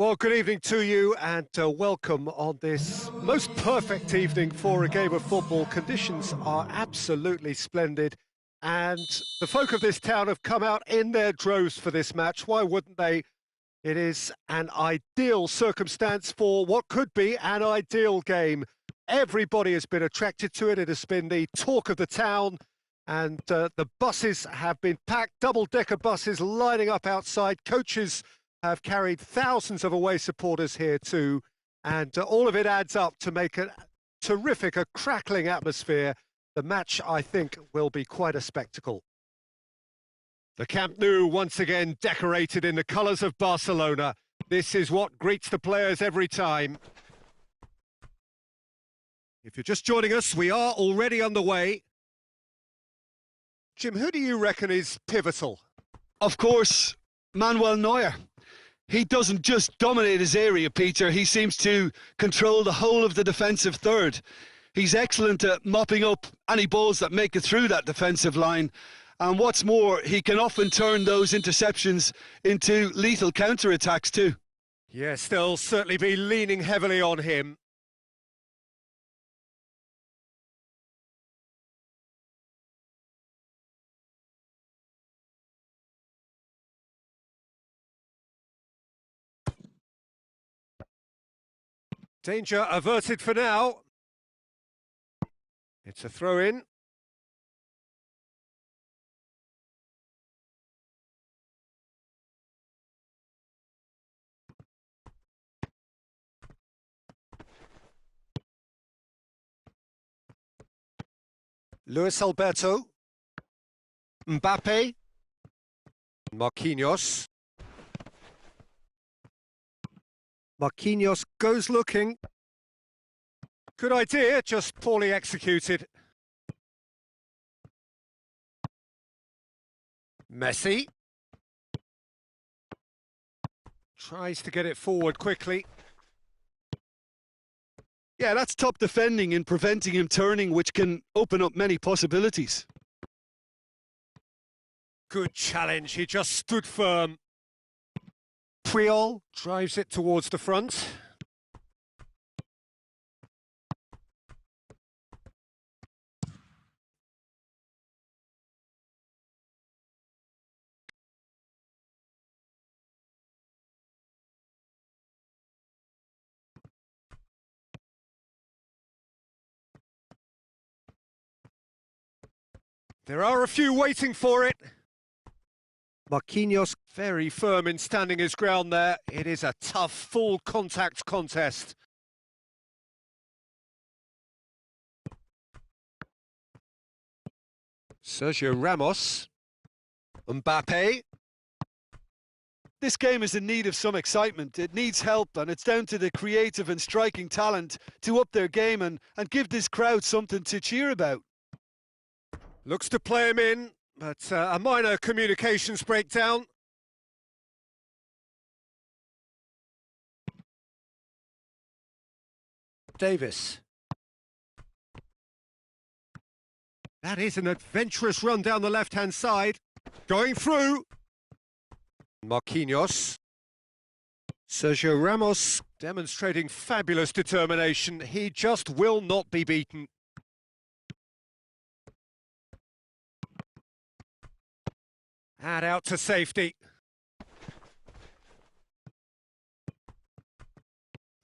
Well, good evening to you and welcome on this most perfect evening for a game of football. Conditions are absolutely splendid and the folk of this town have come out in their droves for this match. Why wouldn't they? It is an ideal circumstance for what could be an ideal game. Everybody has been attracted to it. It has been the talk of the town and the buses have been packed, double-decker buses lining up outside. Coaches have carried thousands of away supporters here too, and all of it adds up to make a terrific, a crackling atmosphere. The match, I think, will be quite a spectacle. The Camp Nou once again decorated in the colours of Barcelona. This is what greets the players every time. If you're just joining us, we are already underway. Jim, who do you reckon is pivotal? Of course, Manuel Neuer. He doesn't just dominate his area, Peter. He seems to control the whole of the defensive third. He's excellent at mopping up any balls that make it through that defensive line. And what's more, he can often turn those interceptions into lethal counter-attacks too. Yes, they'll certainly be leaning heavily on him. Danger averted for now. It's a throw-in. Luis Alberto. Mbappe. Marquinhos. Marquinhos goes looking. Good idea, just poorly executed. Messi. Tries to get it forward quickly. Yeah, that's top defending and preventing him turning, which can open up many possibilities. Good challenge, he just stood firm. Puyol drives it towards the front. There are a few waiting for it. Marquinhos very firm in standing his ground there. It is a tough, full contact contest. Sergio Ramos. Mbappe. This game is in need of some excitement. It needs help, and it's down to the creative and striking talent to up their game and give this crowd something to cheer about. Looks to play him in, but a minor communications breakdown. Davis. That is an adventurous run down the left-hand side. Going through. Marquinhos. Sergio Ramos demonstrating fabulous determination. He just will not be beaten. And out to safety.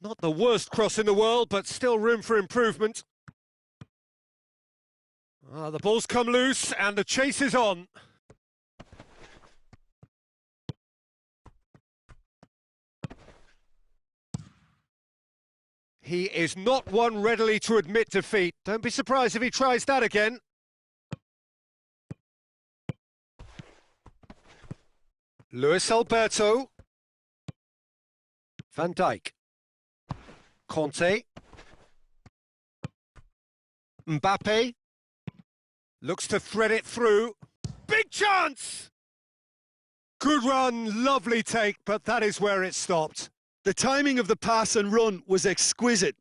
Not the worst cross in the world, but still room for improvement. The ball's come loose and the chase is on. He is not one readily to admit defeat. Don't be surprised if he tries that again. Luis Alberto. Van Dijk. Conte. Mbappe. Looks to thread it through. Big chance! Good run, lovely take, but that is where it stopped. The timing of the pass and run was exquisite.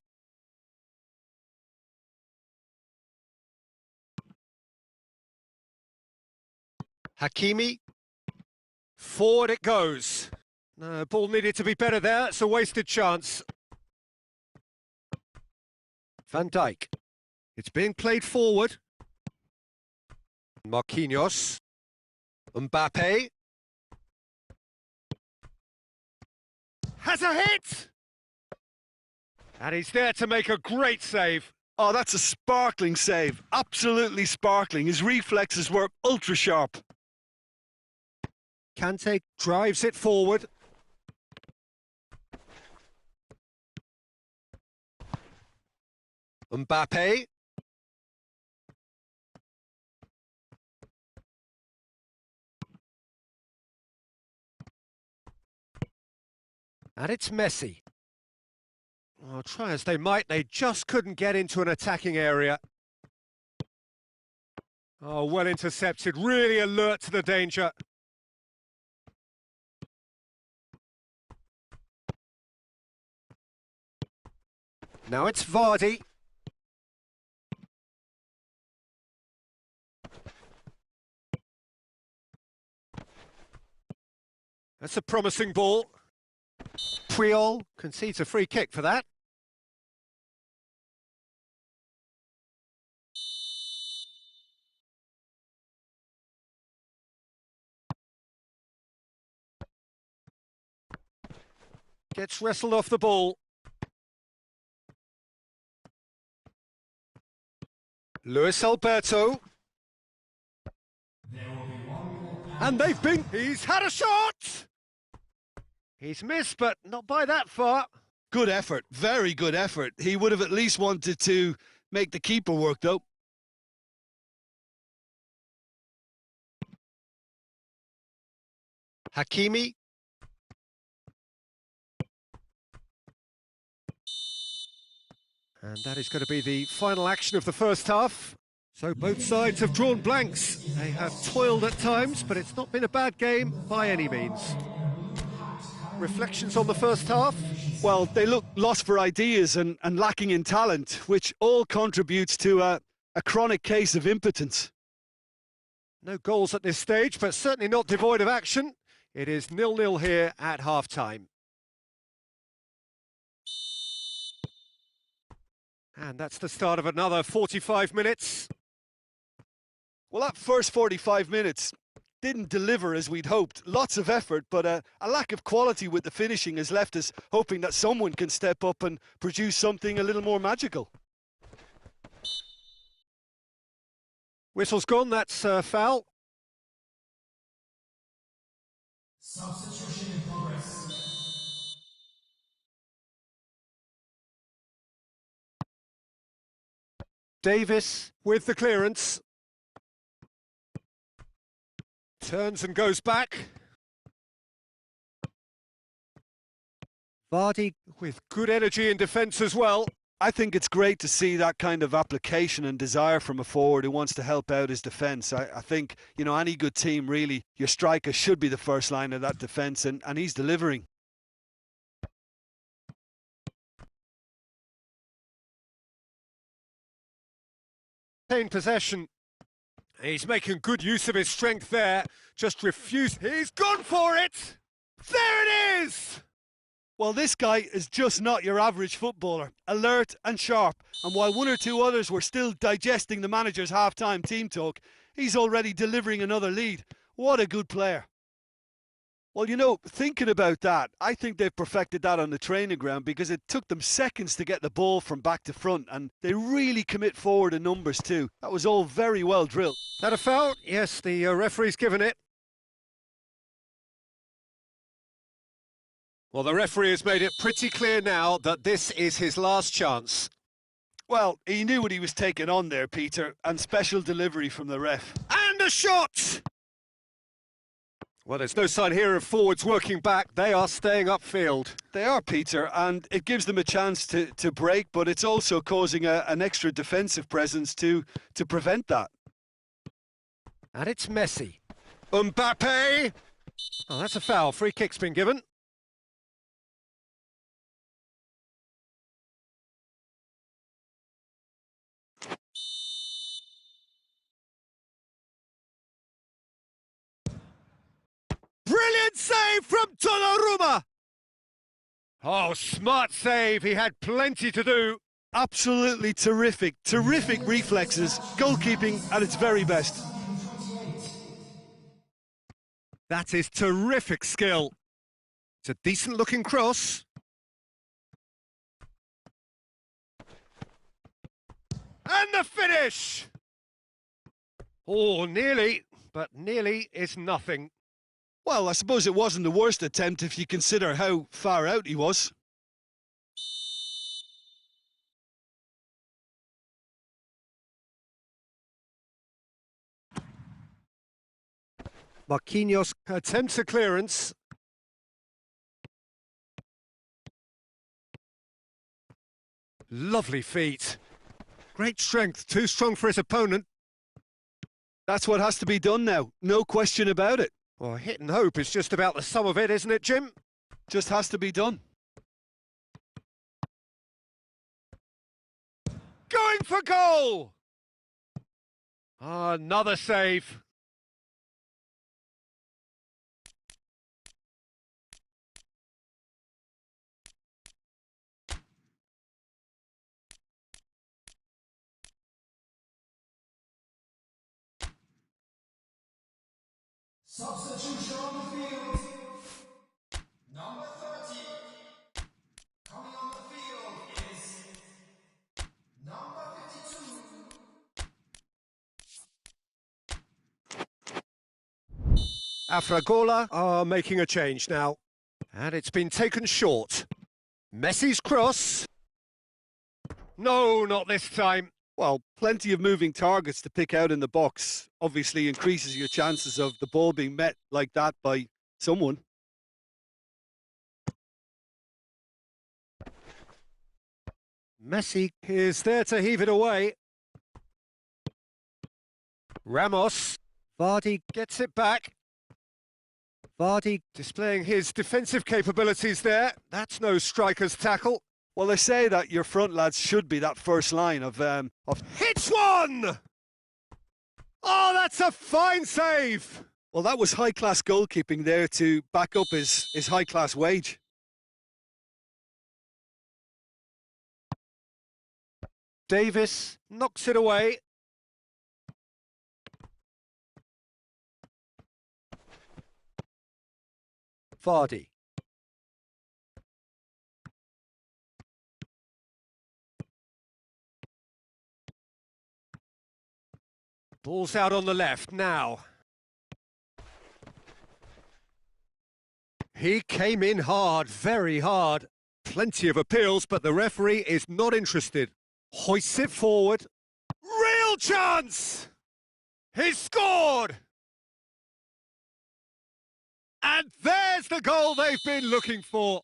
Hakimi. Forward it goes. No, ball needed to be better there. It's a wasted chance. Van Dijk. It's being played forward. Marquinhos. Mbappe. Has a hit! And he's there to make a great save. Oh, that's a sparkling save. Absolutely sparkling. His reflexes were ultra sharp. Kante drives it forward. Mbappe. And it's Messi. Oh, try as they might, they just couldn't get into an attacking area. Oh, well intercepted, really alert to the danger. Now it's Vardy. That's a promising ball. Puyol concedes a free kick for that. Gets wrestled off the ball. Luis Alberto. And he's had a shot! He's missed, but not by that far. Good effort, very good effort. He would have at least wanted to make the keeper work, though. Hakimi. And that is going to be the final action of the first half. So both sides have drawn blanks. They have toiled at times, but it's not been a bad game by any means. Reflections on the first half? Well, they look lost for ideas and lacking in talent, which all contributes to a chronic case of impotence. No goals at this stage, but certainly not devoid of action. It is 0-0 here at half-time. And that's the start of another 45 minutes. Well, that first 45 minutes didn't deliver as we'd hoped. Lots of effort, but a lack of quality with the finishing has left us hoping that someone can step up and produce something a little more magical. Whistle's gone, that's foul. Substitution in progress. Davis with the clearance. Turns and goes back. Vardy with good energy in defence as well. I think it's great to see that kind of application and desire from a forward who wants to help out his defence. I think, you know, any good team, really, your striker should be the first line of that defence, and he's delivering. In possession. He's making good use of his strength there. Just refused. He's gone for it! There it is! Well, this guy is just not your average footballer. Alert and sharp. And while one or two others were still digesting the manager's half-time team talk, he's already delivering another lead. What a good player. Well, you know, thinking about that, I think they've perfected that on the training ground because it took them seconds to get the ball from back to front, and they really commit forward in numbers too. That was all very well drilled. That a foul? Yes, the referee's given it. Well, the referee has made it pretty clear now that this is his last chance. Well, he knew what he was taking on there, Peter, and special delivery from the ref. And a shot! Well, there's no sign here of forwards working back. They are staying upfield. They are, Peter, and it gives them a chance to break, but it's also causing an extra defensive presence to prevent that. And it's Messi. Mbappe! Oh, that's a foul. Free kick's been given. Brilliant Good save from Donnarumma! Oh, smart save. He had plenty to do. Absolutely terrific. Terrific reflexes. Goalkeeping at its very best. That is terrific skill. It's a decent-looking cross. And the finish! Oh, nearly, but nearly is nothing. Well, I suppose it wasn't the worst attempt if you consider how far out he was. Marquinhos attempts a clearance. Lovely feet. Great strength, too strong for his opponent. That's what has to be done now, no question about it. Well, hit and hope is just about the sum of it, isn't it, Jim? Just has to be done. Going for goal! Another save. Substitution on the field. Number 30. Coming on the field is number 52. Afragola are making a change now. And it's been taken short. Messi's cross. No, not this time. Well, plenty of moving targets to pick out in the box. Obviously increases your chances of the ball being met like that by someone. Messi is there to heave it away. Ramos. Vardy gets it back. Vardy displaying his defensive capabilities there. That's no striker's tackle. Well, they say that your front lads should be that first line of Hits one! Oh, that's a fine save! Well, that was high-class goalkeeping there to back up his high-class wage. Davis knocks it away. Vardy. Ball's out on the left now. He came in hard, very hard. Plenty of appeals, but the referee is not interested. Hoists it forward. Real chance! He's scored! And there's the goal they've been looking for.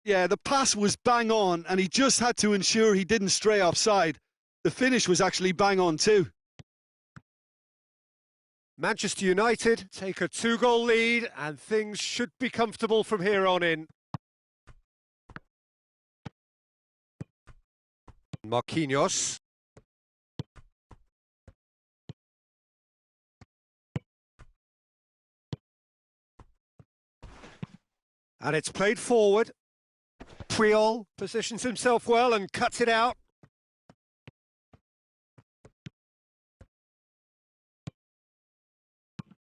Yeah, the pass was bang on, and he just had to ensure he didn't stray offside. The finish was actually bang on too. Manchester United take a 2-goal lead, and things should be comfortable from here on in. Marquinhos. And it's played forward. Puyol positions himself well and cuts it out.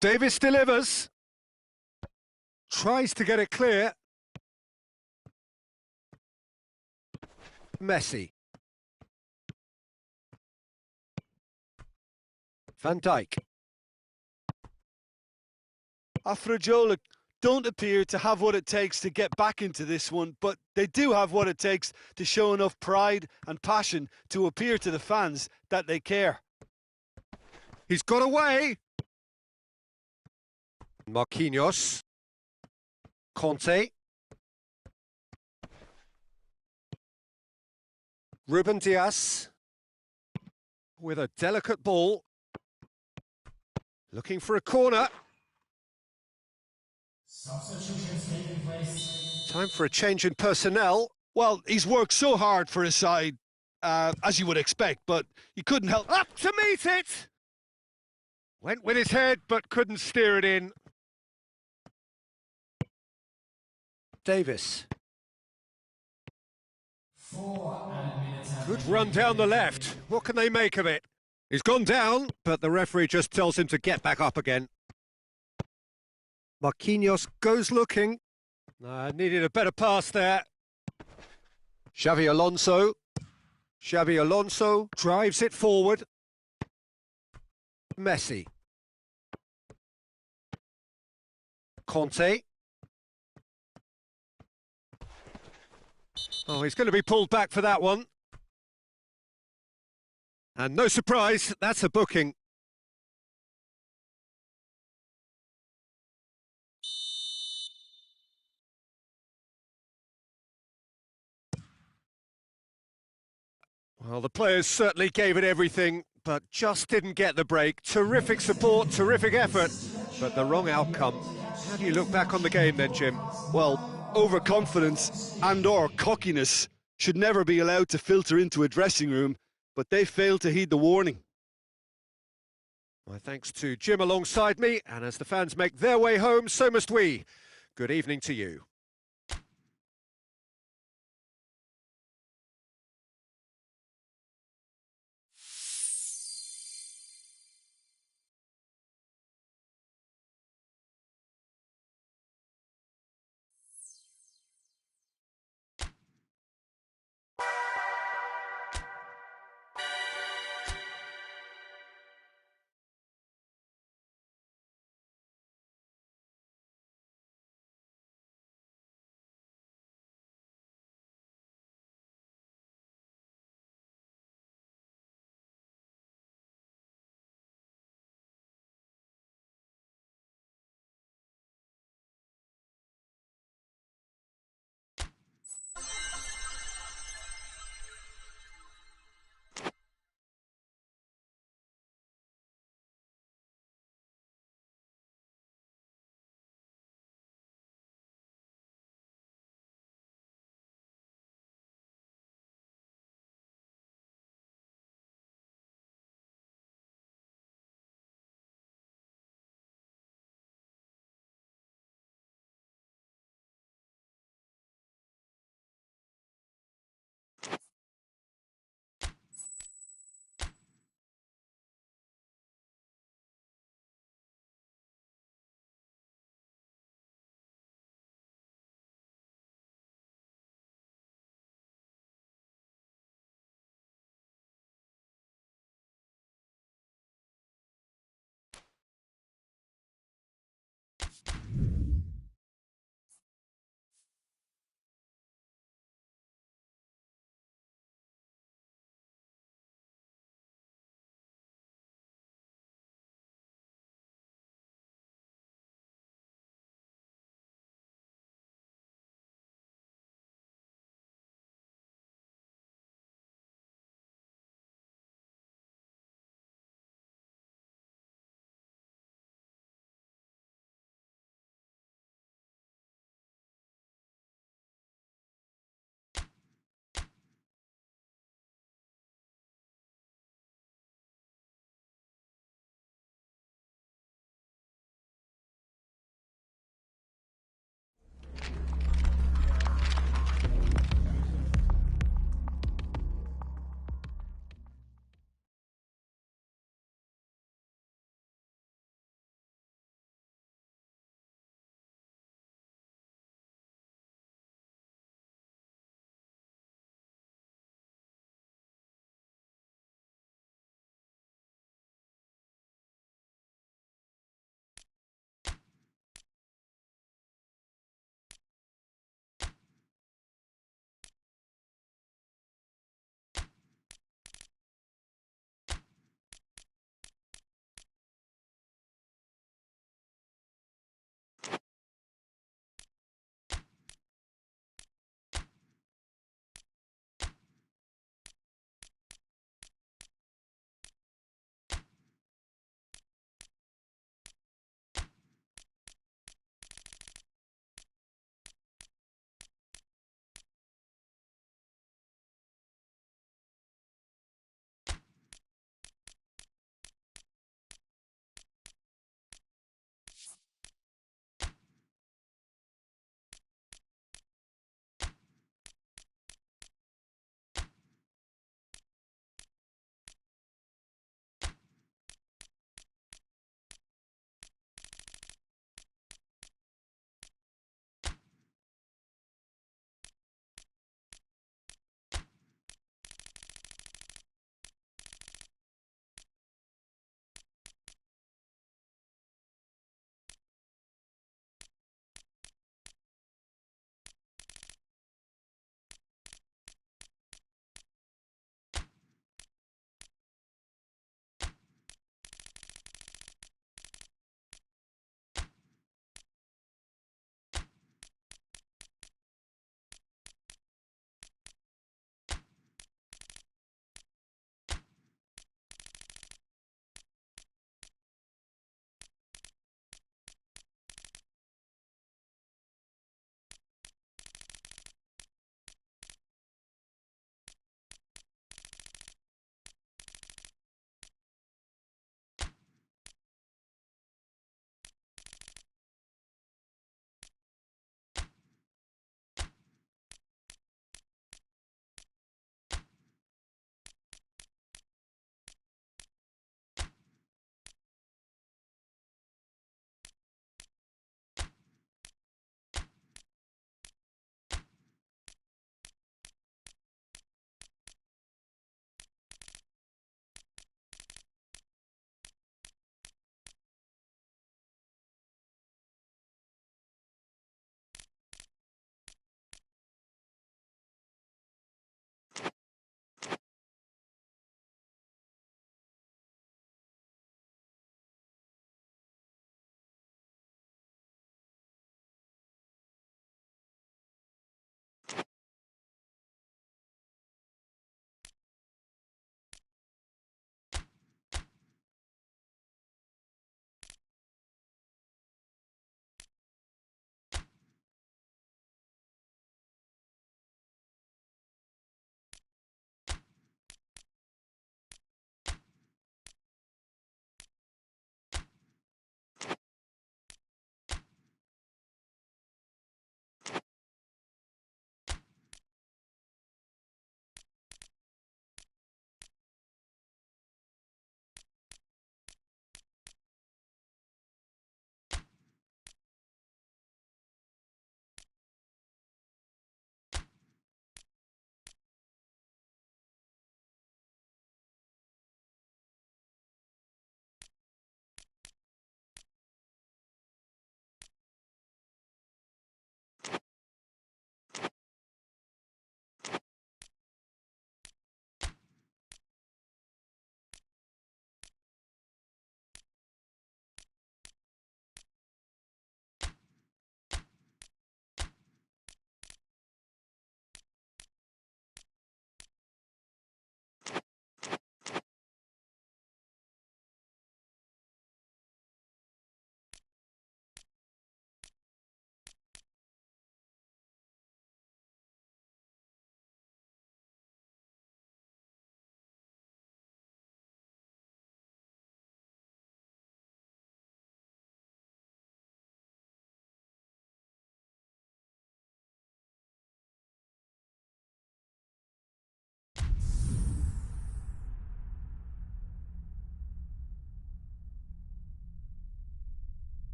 Davis delivers. Tries to get it clear. Messi. Van Dijk. Afragola don't appear to have what it takes to get back into this one, but they do have what it takes to show enough pride and passion to appear to the fans that they care. He's got away. Marquinhos. Conte. Ruben Dias. With a delicate ball. Looking for a corner. Substitutions taking place. Time for a change in personnel. Well, he's worked so hard for his side, as you would expect, but he couldn't help. Up to meet it! Went with his head, but couldn't steer it in. Davis. 4 and a minute has Good been run down the played. left. What can they make of it? He's gone down, but the referee just tells him to get back up again. Marquinhos goes looking. Needed a better pass there. Xavi Alonso. Xavi Alonso drives it forward. Messi. Conte. Oh, he's going to be pulled back for that one. And no surprise, that's a booking. Well, the players certainly gave it everything, but just didn't get the break. Terrific support, terrific effort, but the wrong outcome. How do you look back on the game then, Jim? Well, overconfidence and or cockiness should never be allowed to filter into a dressing room, but they failed to heed the warning. My thanks to Jim alongside me, and as the fans make their way home, so must we. Good evening to you.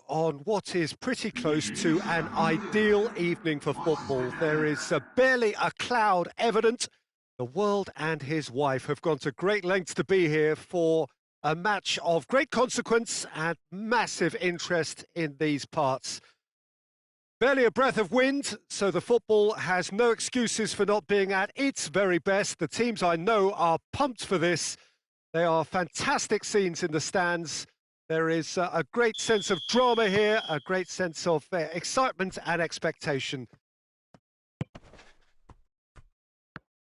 on what is pretty close to an ideal evening for football. There is barely a cloud evident. The world and his wife have gone to great lengths to be here for a match of great consequence and massive interest in these parts. Barely a breath of wind, so the football has no excuses for not being at its very best. The teams I know are pumped for this. They are fantastic scenes in the stands. There is a great sense of drama here, a great sense of excitement and expectation.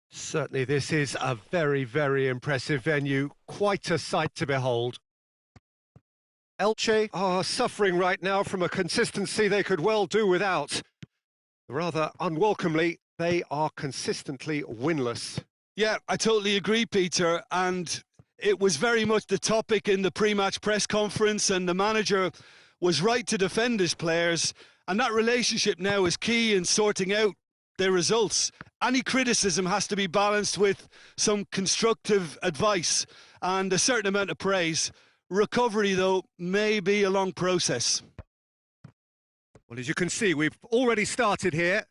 Certainly this is a very, very impressive venue. Quite a sight to behold. Elche are suffering right now from a consistency they could well do without. Rather unwelcomely, they are consistently winless. Yeah, I totally agree, Peter. And it was very much the topic in the pre-match press conference, and the manager was right to defend his players. And that relationship now is key in sorting out their results. Any criticism has to be balanced with some constructive advice and a certain amount of praise. Recovery, though, may be a long process. Well, as you can see, we've already started here.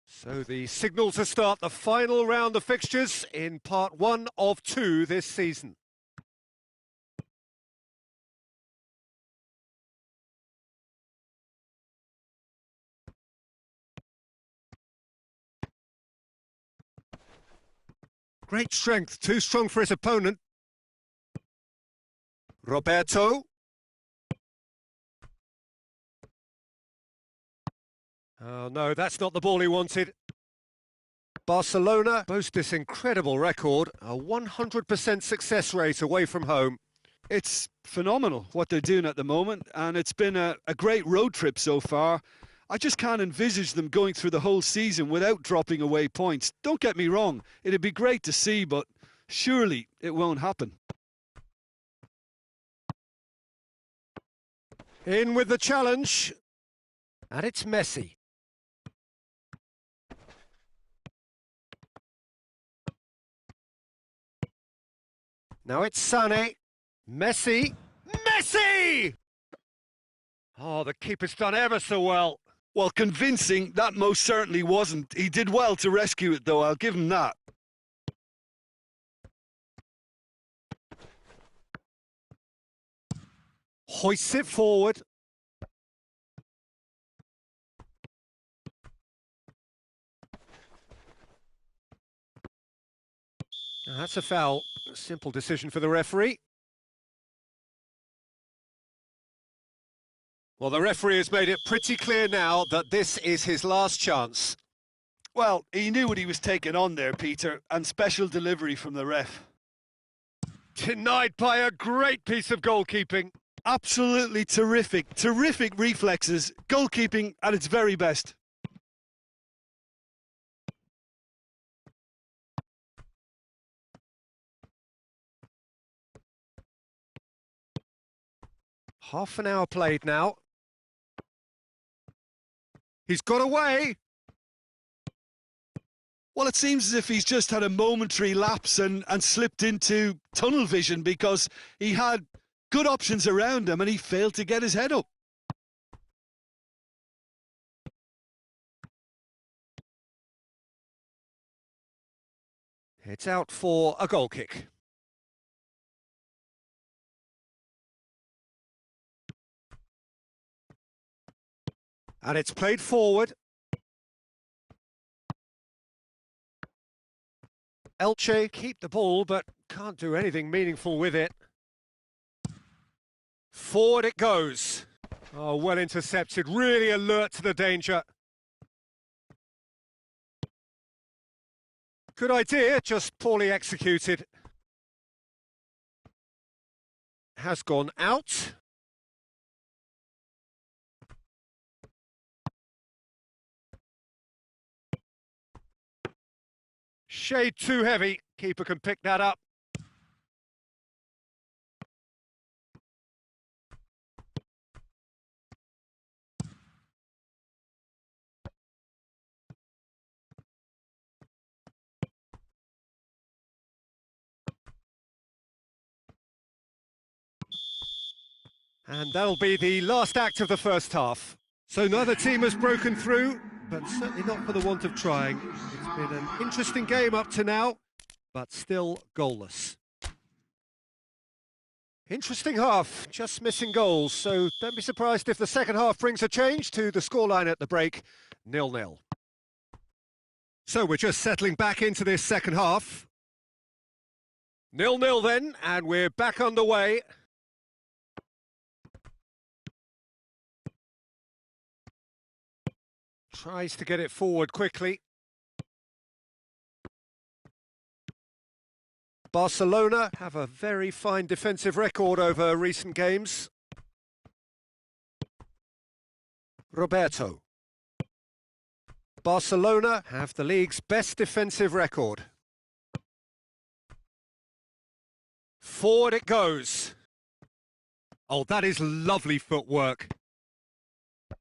So the signal to start the final round of fixtures in part 1 of 2 this season. Great strength, too strong for his opponent. Roberto. Oh no, that's not the ball he wanted. Barcelona boast this incredible record, a 100% success rate away from home. It's phenomenal what they're doing at the moment, and it's been a great road trip so far. I just can't envisage them going through the whole season without dropping away points. Don't get me wrong, it'd be great to see, but surely it won't happen. In with the challenge, and it's Messi. Now it's Sané. Messi. Messi! Oh, the keeper's done ever so well. Well, convincing, that most certainly wasn't. He did well to rescue it, though, I'll give him that. Hoists it forward. Now that's a foul. A simple decision for the referee. Well, the referee has made it pretty clear now that this is his last chance. Well, he knew what he was taking on there, Peter, and special delivery from the ref. Denied by a great piece of goalkeeping. Absolutely terrific, terrific reflexes, goalkeeping at its very best. Half an hour played now. He's got away. Well, it seems as if he's just had a momentary lapse and slipped into tunnel vision, because he had good options around him and he failed to get his head up. It's out for a goal kick. And it's played forward. Elche keep the ball, but can't do anything meaningful with it. Forward it goes. Oh, well intercepted, really alert to the danger. Good idea, just poorly executed. Has gone out. Shade too heavy. Keeper can pick that up. And that'll be the last act of the first half. So neither team has broken through, but certainly not for the want of trying. It's been an interesting game up to now, but still goalless. Interesting half, just missing goals, so don't be surprised if the second half brings a change to the scoreline at the break, 0-0. So we're just settling back into this second half. 0-0 then, and we're back underway. Tries to get it forward quickly. Barcelona have a very fine defensive record over recent games. Roberto. Barcelona have the league's best defensive record. Forward it goes. Oh, that is lovely footwork.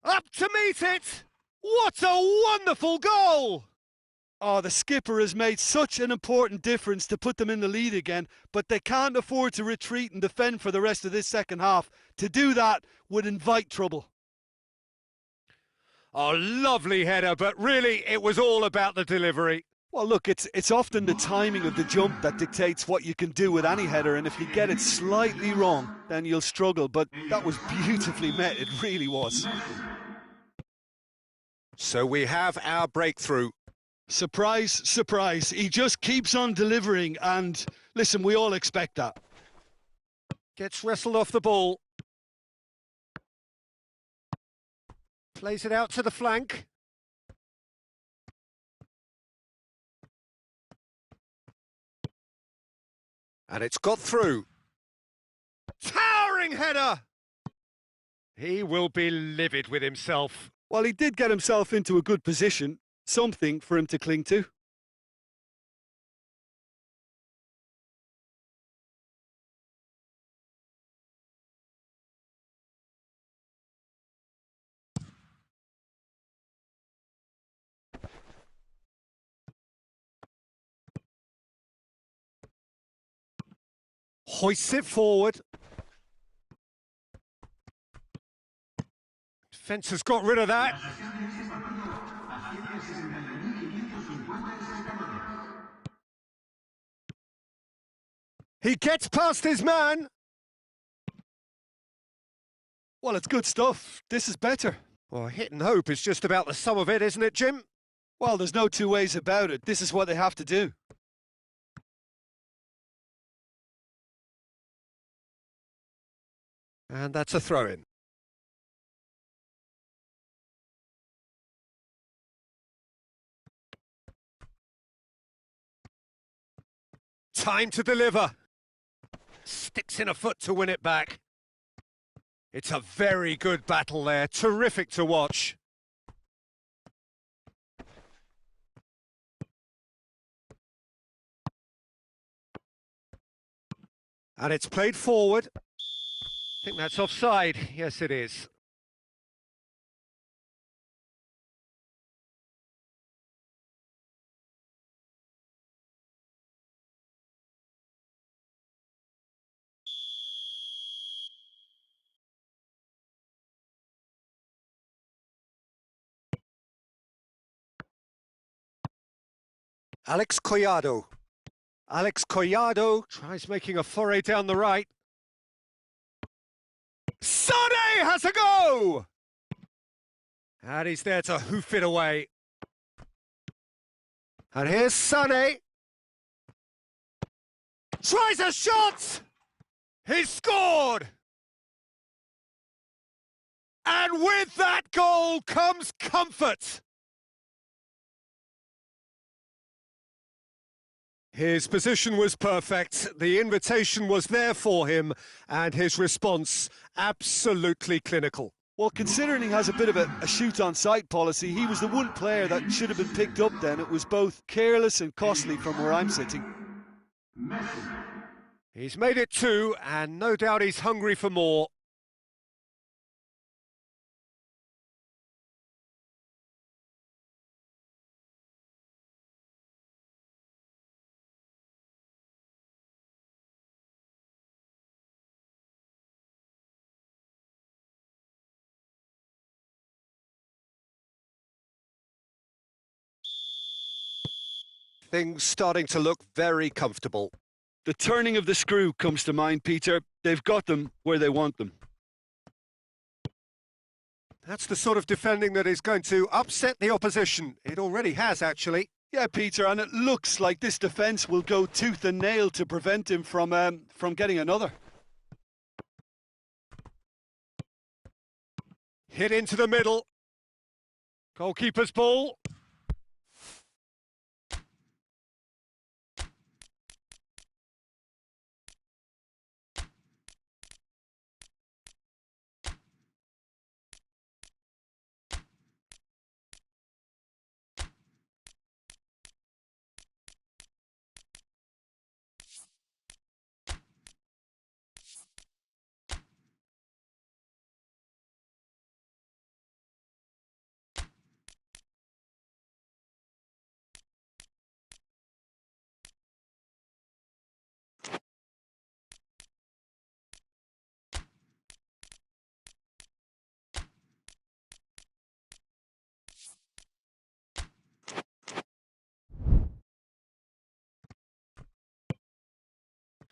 Up to meet it! What a wonderful goal! Oh, the skipper has made such an important difference to put them in the lead again, but they can't afford to retreat and defend for the rest of this second half. To do that would invite trouble. Oh, lovely header, but really it was all about the delivery. Well, look, it's often the timing of the jump that dictates what you can do with any header, and if you get it slightly wrong, then you'll struggle, but that was beautifully met, it really was. So we have our breakthrough. Surprise, surprise. He just keeps on delivering, and listen, we all expect that. Gets wrestled off the ball. Plays it out to the flank. And it's got through. Towering header! He will be livid with himself. Well, he did get himself into a good position. Something for him to cling to. Hoists it forward. Defence has got rid of that. He gets past his man. Well, it's good stuff. This is better. Well, hit and hope is just about the sum of it, isn't it, Jim? Well, there's no two ways about it. This is what they have to do. And that's a throw-in. Time to deliver. Sticks in a foot to win it back. It's a very good battle there. Terrific to watch. And it's played forward. I think that's offside. Yes, it is. Alex Collado. Alex Collado tries making a foray down the right. Sane has a go! And he's there to hoof it away. And here's Sane. Tries a shot! He's scored! And with that goal comes comfort. His position was perfect, the invitation was there for him, and his response absolutely clinical. Well, considering he has a bit of a shoot-on-sight policy, he was the one player that should have been picked up then. It was both careless and costly from where I'm sitting. He's made it 2, and no doubt he's hungry for more. Things starting to look very comfortable. The turning of the screw comes to mind, Peter. They've got them where they want them. That's the sort of defending that is going to upset the opposition. It already has, actually. Yeah, Peter, and it looks like this defence will go tooth and nail to prevent him from getting another. Hit into the middle. Goalkeeper's ball.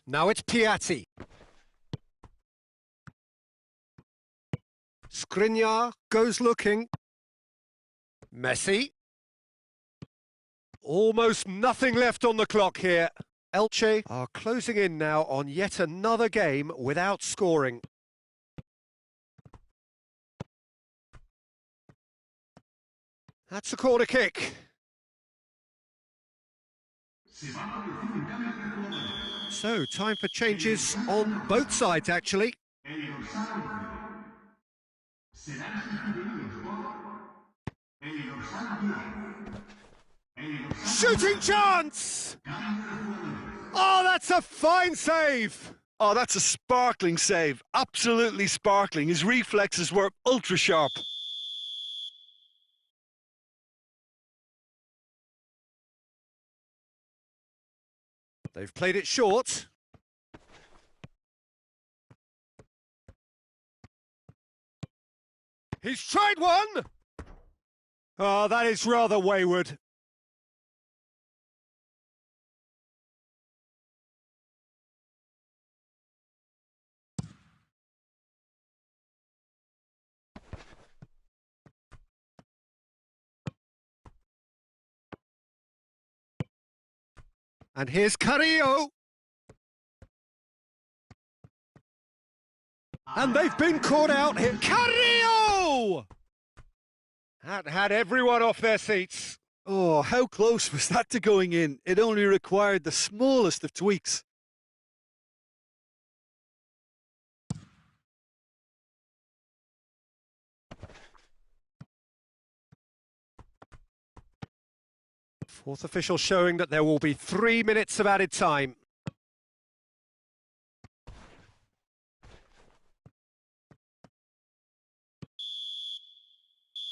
Now it's Piatti. Skriniar goes looking. Messi. Almost nothing left on the clock here. Elche are closing in now on yet another game without scoring. That's a corner kick. So, time for changes on both sides, actually. Shooting chance! Oh, that's a fine save! Oh, that's a sparkling save. Absolutely sparkling. His reflexes were ultra sharp. They've played it short. He's tried one! Oh, that is rather wayward. And here's Carrillo. And they've been caught out here. Carrillo! That had everyone off their seats. Oh, how close was that to going in? It only required the smallest of tweaks. Fourth official showing that there will be 3 minutes of added time.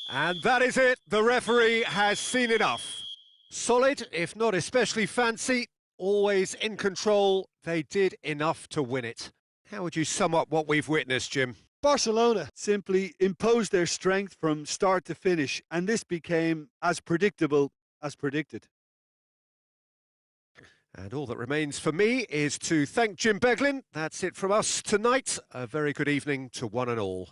And that is it. The referee has seen enough. Solid, if not especially fancy, always in control. They did enough to win it. How would you sum up what we've witnessed, Jim? Barcelona simply imposed their strength from start to finish, and this became as predictable as predicted. And all that remains for me is to thank Jim Beglin. That's it from us tonight. A very good evening to one and all.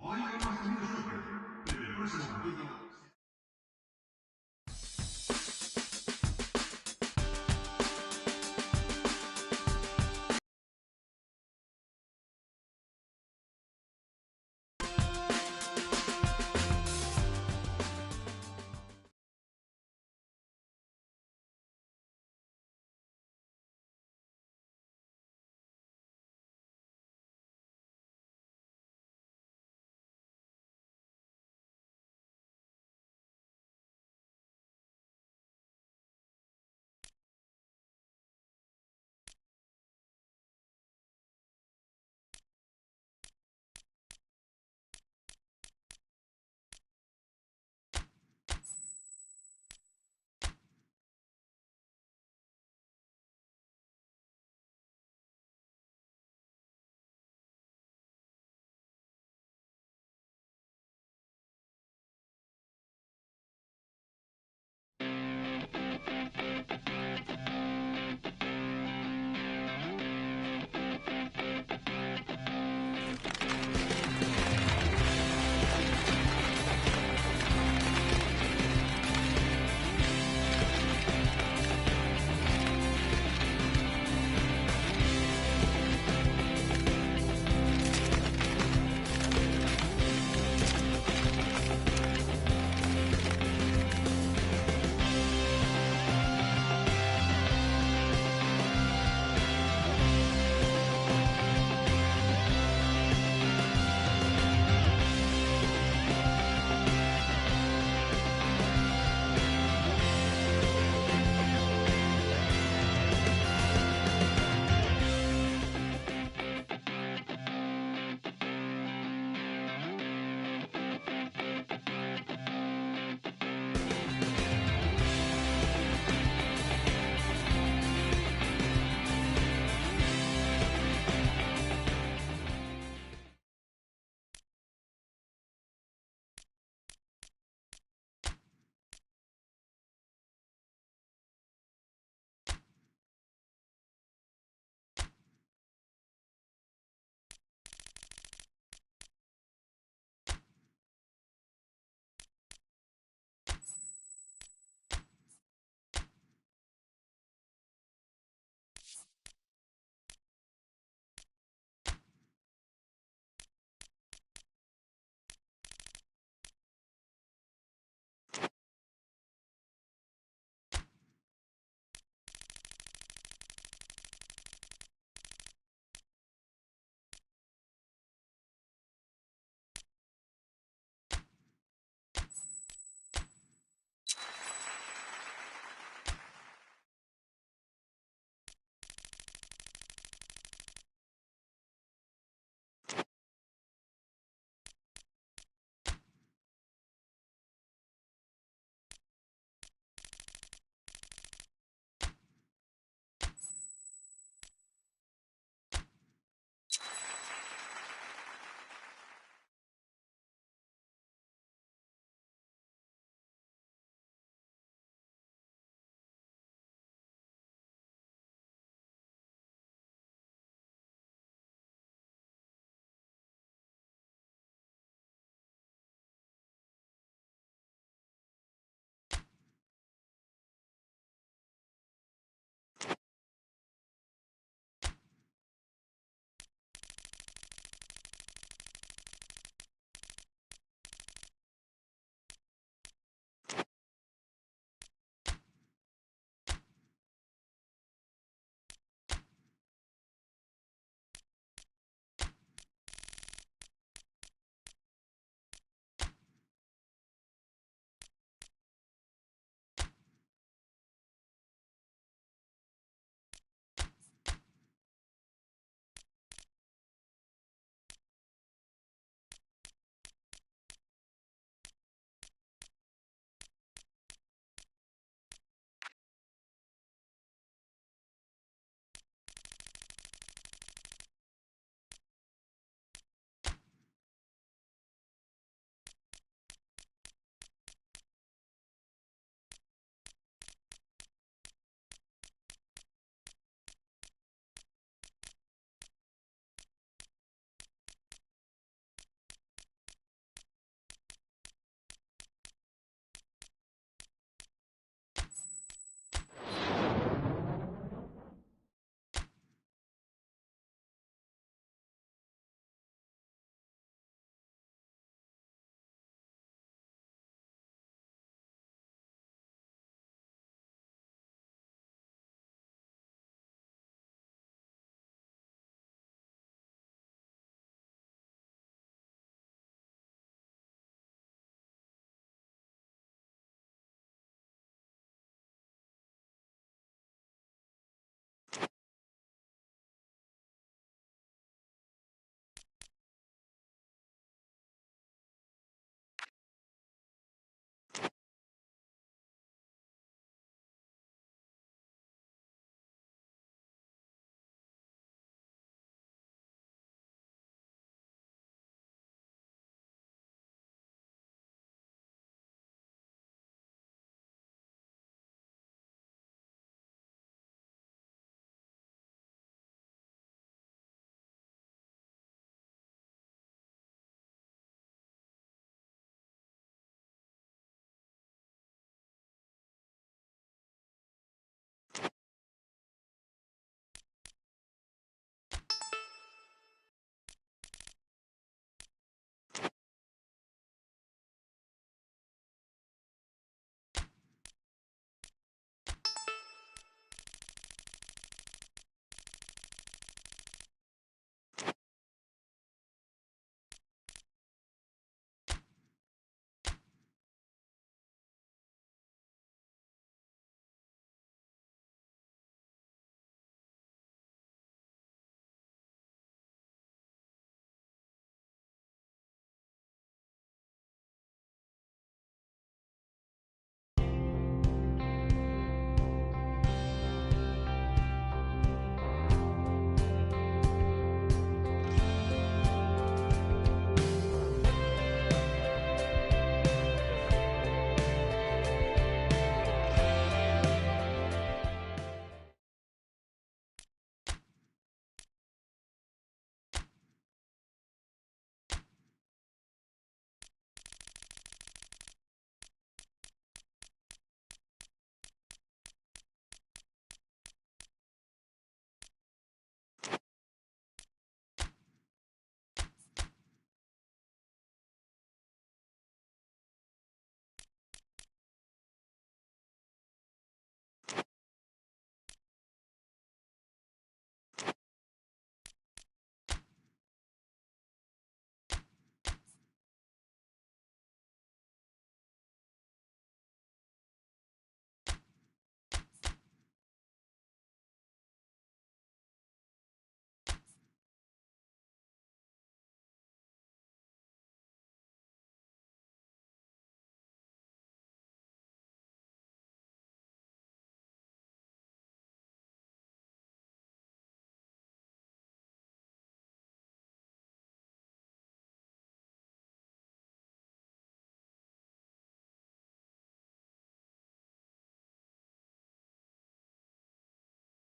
Hoy hemos tenido suerte, pero el próximo capítulo